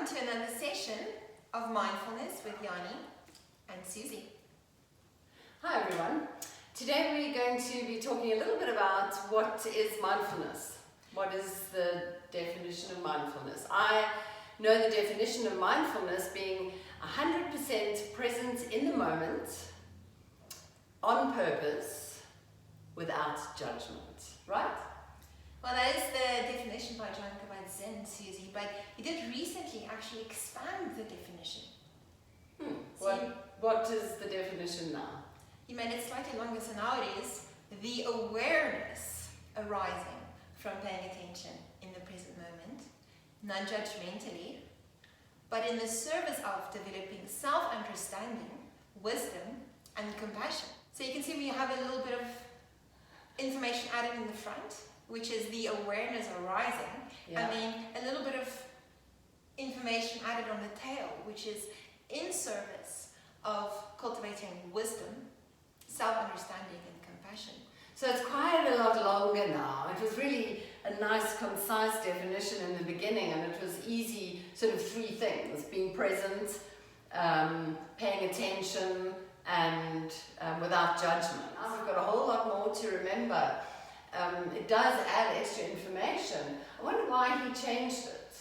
welcome to another session of Mindfulness with Yanni and Susie. Hi everyone. Today we're going to be talking a little bit about what is mindfulness. What is the definition of mindfulness? I know the definition of mindfulness being 100% present in the moment, on purpose, without judgment, right? Well, that is the definition by John Kabat-Zinn, Susie, but he did recently actually expand the definition. What is the definition now? He made it slightly longer, so now it is the awareness arising from paying attention in the present moment, non-judgmentally, but in the service of developing self-understanding, wisdom, and compassion. So you can see we have a little bit of information added in the front, which is the awareness arising, and then a little bit of information added on the tail, which is in service of cultivating wisdom, self-understanding, and compassion. So it's quite a lot longer now. It was really a nice, concise definition in the beginning, and it was easy, sort of three things: being present, paying attention, and without judgment. Now we've got a whole lot more to remember. It does add extra information. I wonder why he changed it.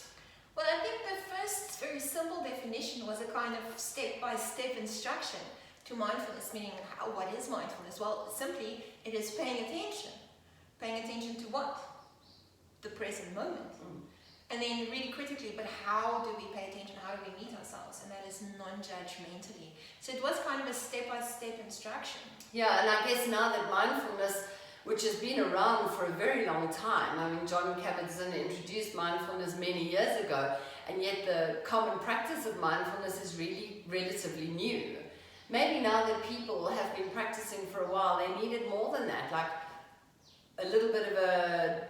Well, I think the first very simple definition was a kind of step-by-step instruction to mindfulness, meaning what is mindfulness? Well, simply it is paying attention. Paying attention to what? The present moment. And then really critically, but how do we pay attention? How do we meet ourselves? And that is non-judgmentally. So it was kind of a step-by-step instruction. Yeah, and I guess now that mindfulness, which has been around for a very long time. I mean, John Kabat-Zinn introduced mindfulness many years ago, and yet the common practice of mindfulness is really relatively new. Maybe now that people have been practicing for a while, they needed more than that, like a little bit of a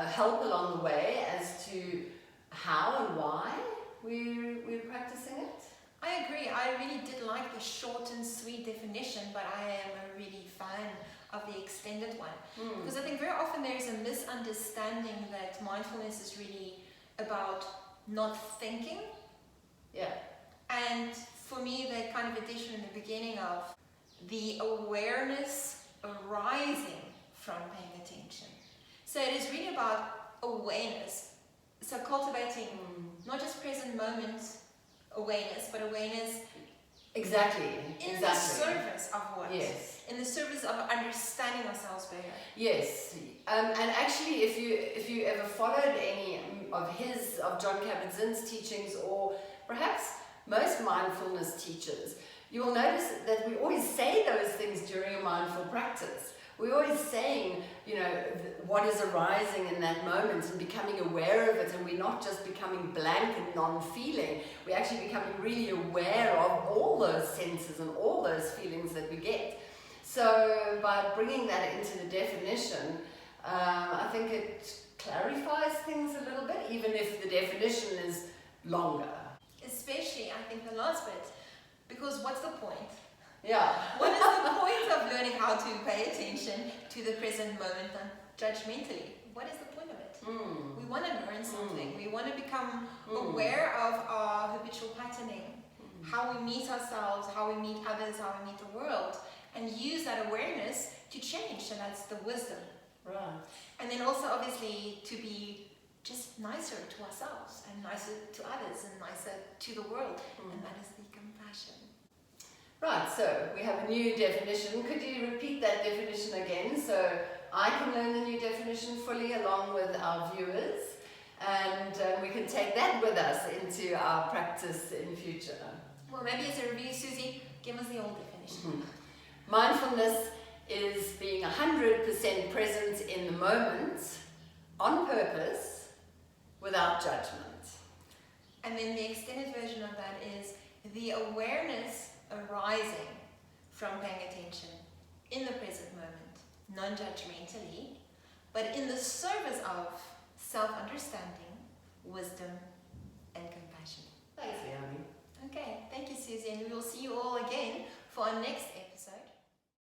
help along the way as to how and why we're practicing it. I agree. I really did like the short and sweet definition, but I am a really fan of the extended one. Because I think very often there is a misunderstanding that mindfulness is really about not thinking. Yeah. And for me, the kind of addition in the beginning of the awareness arising from paying attention. So it is really about awareness. So cultivating not just present moment awareness, but awareness Exactly. the service of what? Yes. In the service of understanding ourselves better. Yes. And actually, if you ever followed any of John Kabat-Zinn's teachings, or perhaps most mindfulness teachers, you will notice that we always say those things during a mindful practice. We're always saying, what is arising in that moment and becoming aware of it, and we're not just becoming blank and non-feeling, we're actually becoming really aware of all those senses and all those feelings that we get. So by bringing that into the definition, I think it clarifies things a little bit, even if the definition is longer. Especially, I think, the last bit, because what's the point? Yeah. What is the point of learning how to pay attention to the present moment judgmentally? What is the point of it? We want to learn something. We want to become aware of our habitual patterning, how we meet ourselves, how we meet others, how we meet the world, and use that awareness to change. So that's the wisdom. Right. And then also, obviously, to be just nicer to ourselves and nicer to others and nicer to the world. And that is the compassion. Right, so we have a new definition. Could you repeat that definition again so I can learn the new definition fully along with our viewers, and we can take that with us into our practice in future? Well, maybe as a review, Susie, give us the old definition. Mindfulness is being 100% present in the moment, on purpose, without judgment. And then the extended version of that is the awareness arising from paying attention in the present moment, non-judgmentally, but in the service of self-understanding, wisdom, and compassion. Thanks, Leonie. Okay, thank you, Susie, and we will see you all again for our next episode.